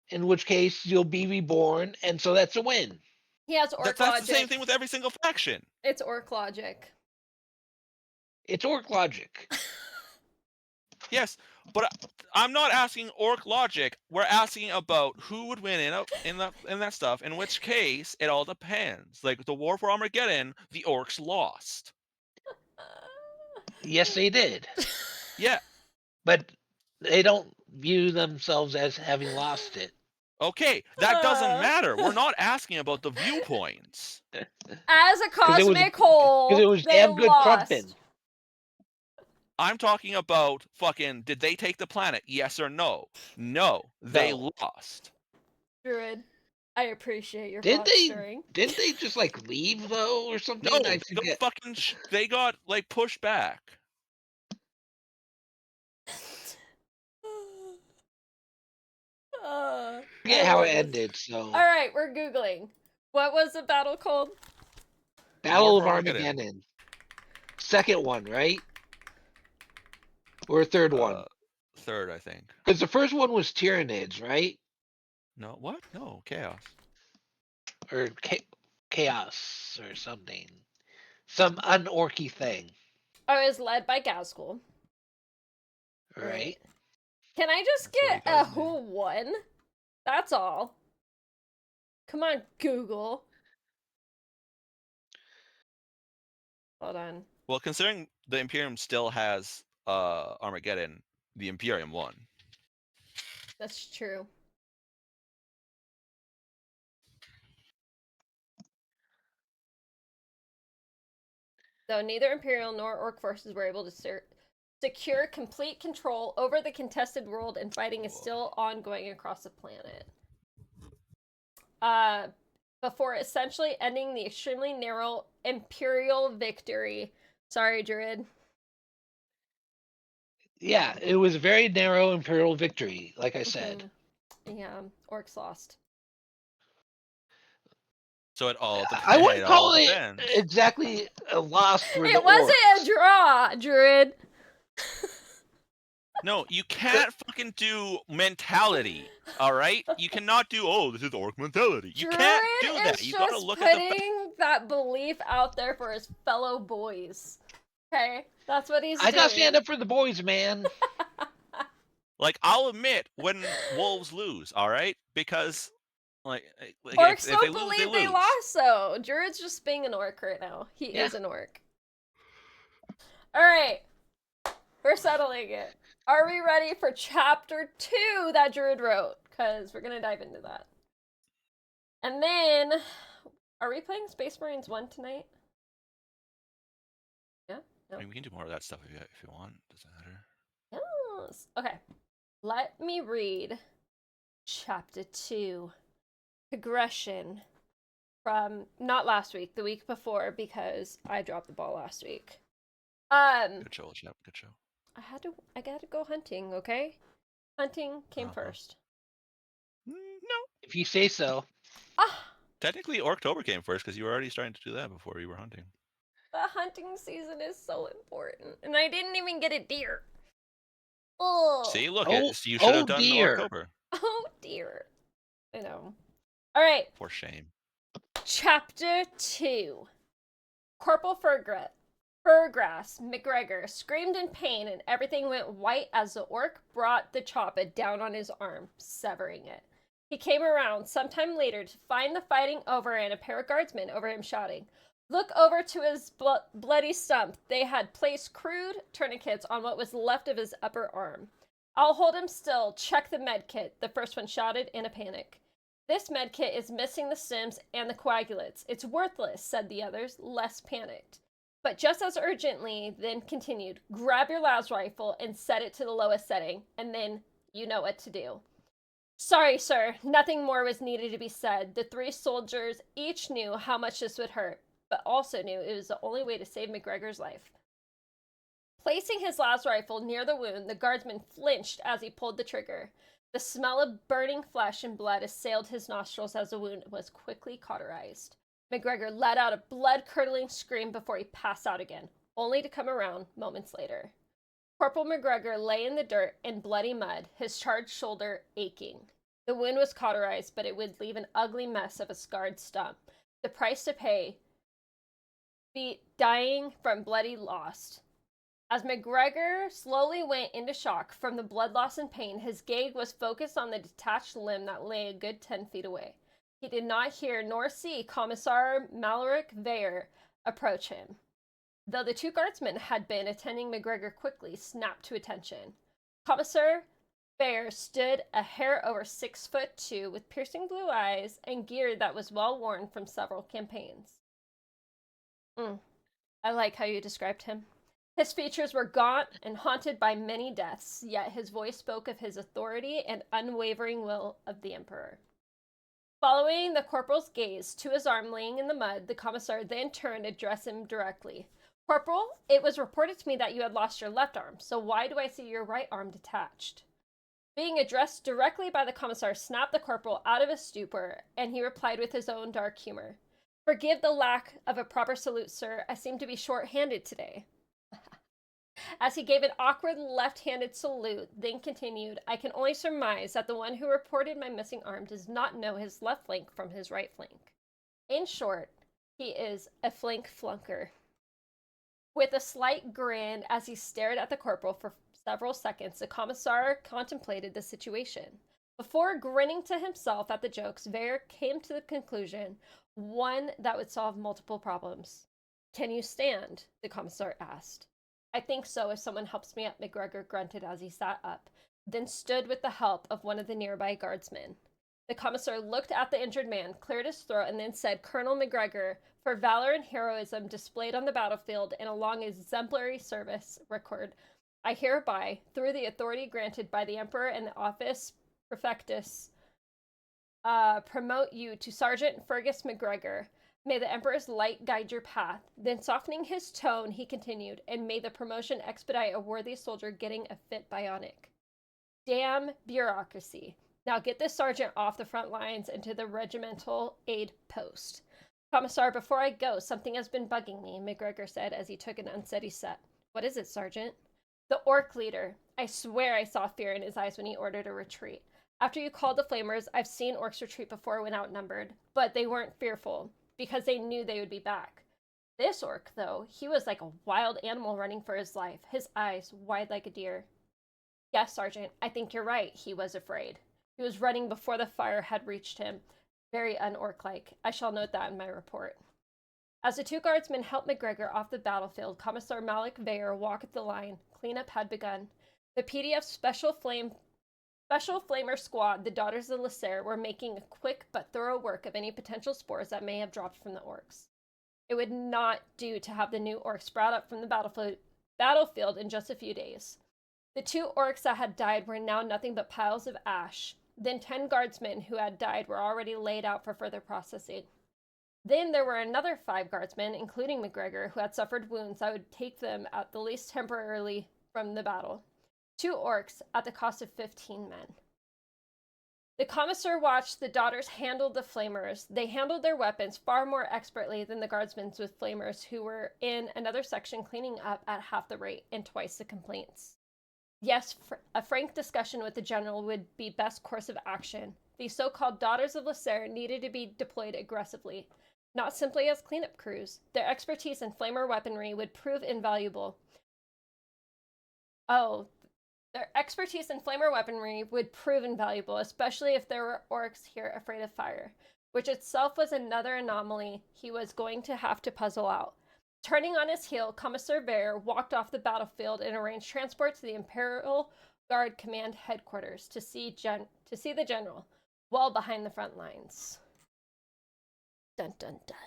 in which case you'll be reborn, and so that's a win. He has orc That's logic. the same thing with every single faction. It's orc logic. It's orc logic. Yes, but I'm not asking orc logic. We're asking about who would win in that stuff. In which case, it all depends. Like the War for Armageddon, the orcs lost. Yes, they did. Yeah. But they don't view themselves as having lost it. Okay, that doesn't matter. We're not asking about the viewpoints. As a cosmic whole, because it was they damn good lost. crumpin'. I'm talking about fucking, did they take the planet? Yes or no? No, they No. lost. Druid, I appreciate your Didn't posturing. they just like leave though or something? No, I they got forget. fucking they got like pushed back. I forget how it ended. So All right, we're googling. What was the battle called? Battle War of for Armageddon. Second one, right? Or third one? Third, I think. Because the first one was Tyranids, right? No, what? No, Chaos. Or Chaos or something. Some unorky thing. I was led by Gaskell. Right? Can I just That's what get he a does, who won? That's all. Come on, Google. Hold on. Well, considering the Imperium still has Armageddon, the Imperium won. That's true. Though neither Imperial nor Orc forces were able to secure complete control over the contested world, and fighting is still ongoing across the planet. Before essentially ending the extremely narrow Imperial victory. Sorry, Druid. Yeah, it was a very narrow Imperial victory, like I said. Yeah, Orcs lost. So it all depends. I wouldn't call it exactly a loss for the It wasn't orcs. a draw, Druid. No, you can't fucking do mentality. All right, you cannot do. Oh, this is orc mentality. You can't do that. You gotta look at the. Putting that belief out there for his fellow boys. Okay, that's what he's doing. I gotta stand up for the boys, man. Like, I'll admit when wolves lose. All right, because like Orcs if don't they lose, believe they they lose. lost, though. Druid's just being an orc right now. He is an orc. All right, we're settling it. Are we ready for chapter 2 that Druid wrote? Because we're gonna dive into that. And then, are we playing Space Marines 1 tonight? Yeah? No? I mean, we can do more of that stuff if you want. Doesn't matter. Yes. Okay. Let me read chapter 2. Progression from not last week, the week before, because I dropped the ball last week. Good show, chap. Good show. I gotta go hunting, okay? Hunting came first. No. If you say so. Ah! Technically, Orktober came first because you were already starting to do that before you were hunting. The hunting season is so important. And I didn't even get a deer. Oh. See, look, Oh, you should have oh done dear. Orktober. Oh dear. I know. Alright. For shame. Chapter 2. Corporal Furgrass McGregor screamed in pain and everything went white as the orc brought the chopper down on his arm, severing it. He came around sometime later to find the fighting over and a pair of guardsmen over him shouting, "Look over to his bloody stump." They had placed crude tourniquets on what was left of his upper arm. "I'll hold him still. Check the med kit," the first one shouted in a panic. "This med kit is missing the stims and the coagulates. It's worthless," said the others, less panicked. But just as urgently, then continued, "Grab your las rifle and set it to the lowest setting, and then you know what to do." "Sorry, sir." Nothing more was needed to be said. The 3 soldiers each knew how much this would hurt, but also knew it was the only way to save McGregor's life. Placing his las rifle near the wound, the guardsman flinched as he pulled the trigger. The smell of burning flesh and blood assailed his nostrils as the wound was quickly cauterized. McGregor let out a blood-curdling scream before he passed out again, only to come around moments later. Corporal McGregor lay in the dirt and bloody mud, his charged shoulder aching. The wound was cauterized, but it would leave an ugly mess of a scarred stump. The price to pay, be dying from bloody loss. As McGregor slowly went into shock from the blood loss and pain, his gaze was focused on the detached limb that lay a good 10 feet away. He did not hear nor see Commissar Mallory Veyer approach him, though the 2 guardsmen had been attending McGregor quickly snapped to attention. Commissar Veyer stood a hair over 6'2", with piercing blue eyes and gear that was well worn from several campaigns. I like how you described him. His features were gaunt and haunted by many deaths, yet his voice spoke of his authority and unwavering will of the Emperor. Following the corporal's gaze to his arm laying in the mud, the commissar then turned to address him directly. "Corporal, it was reported to me that you had lost your left arm, so why do I see your right arm detached?" Being addressed directly by the commissar snapped the corporal out of his stupor, and he replied with his own dark humor. "Forgive the lack of a proper salute, sir. I seem to be short-handed today." As he gave an awkward left-handed salute, then continued, "I can only surmise that the one who reported my missing arm does not know his left flank from his right flank. In short, he is a flank flunker." With a slight grin as he stared at the corporal for several seconds, the commissar contemplated the situation. Before grinning to himself at the jokes, Veyer came to the conclusion, one that would solve multiple problems. "Can you stand?" the commissar asked. "I think so, if someone helps me up," McGregor grunted as he sat up, then stood with the help of one of the nearby guardsmen. The commissar looked at the injured man, cleared his throat, and then said, "Colonel McGregor, for valor and heroism displayed on the battlefield and along exemplary service record, I hereby, through the authority granted by the Emperor and the office prefectus, promote you to Sergeant Fergus McGregor. May the Emperor's light guide your path." Then softening his tone, he continued, "And may the promotion expedite a worthy soldier getting a fit bionic. Damn bureaucracy. Now get this sergeant off the front lines and to the regimental aid post." "Commissar, before I go, something has been bugging me," McGregor said as he took an unsteady step. "What is it, Sergeant?" "The orc leader. I swear I saw fear in his eyes when he ordered a retreat. After you called the flamers, I've seen orcs retreat before when outnumbered, but they weren't fearful, because they knew they would be back. This orc, though, he was like a wild animal running for his life, his eyes wide like a deer." "Yes, Sergeant, I think you're right. He was afraid. He was running before the fire had reached him. Very un-orc-like. I shall note that in my report." As the 2 guardsmen helped McGregor off the battlefield, Commissar Malik Veyer walked the line. Cleanup had begun. The PDF Special Flamer Squad, the Daughters of Lysair, were making a quick but thorough work of any potential spores that may have dropped from the orcs. It would not do to have the new orcs sprout up from the battlefield in just a few days. The 2 orcs that had died were now nothing but piles of ash. Then 10 guardsmen who had died were already laid out for further processing. Then there were another 5 guardsmen, including McGregor, who had suffered wounds that would take them at the least temporarily from the battle. 2 orcs at the cost of 15 men. The commissar watched the daughters handle the flamers. They handled their weapons far more expertly than the guardsmen with flamers who were in another section cleaning up at half the rate and twice the complaints. Yes, a frank discussion with the general would be best course of action. The so-called daughters of Lysair needed to be deployed aggressively, not simply as cleanup crews. Their expertise in flamer weaponry would prove invaluable. Their expertise in flamer weaponry would prove invaluable, especially if there were orcs here afraid of fire, which itself was another anomaly he was going to have to puzzle out. Turning on his heel, Commissar Bear walked off the battlefield and arranged transport to the Imperial Guard Command headquarters to see the general, well behind the front lines. Dun dun dun.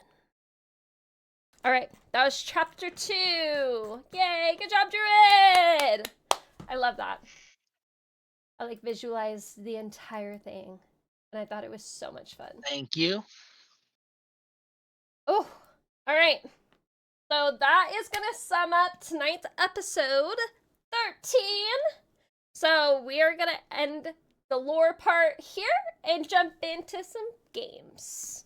All right, that was chapter 2. Yay, good job, Druid! I love that. I like visualized the entire thing, and I thought it was so much fun. Thank you. Oh, all right. So that is gonna sum up tonight's episode 13. So we are gonna end the lore part here and jump into some games.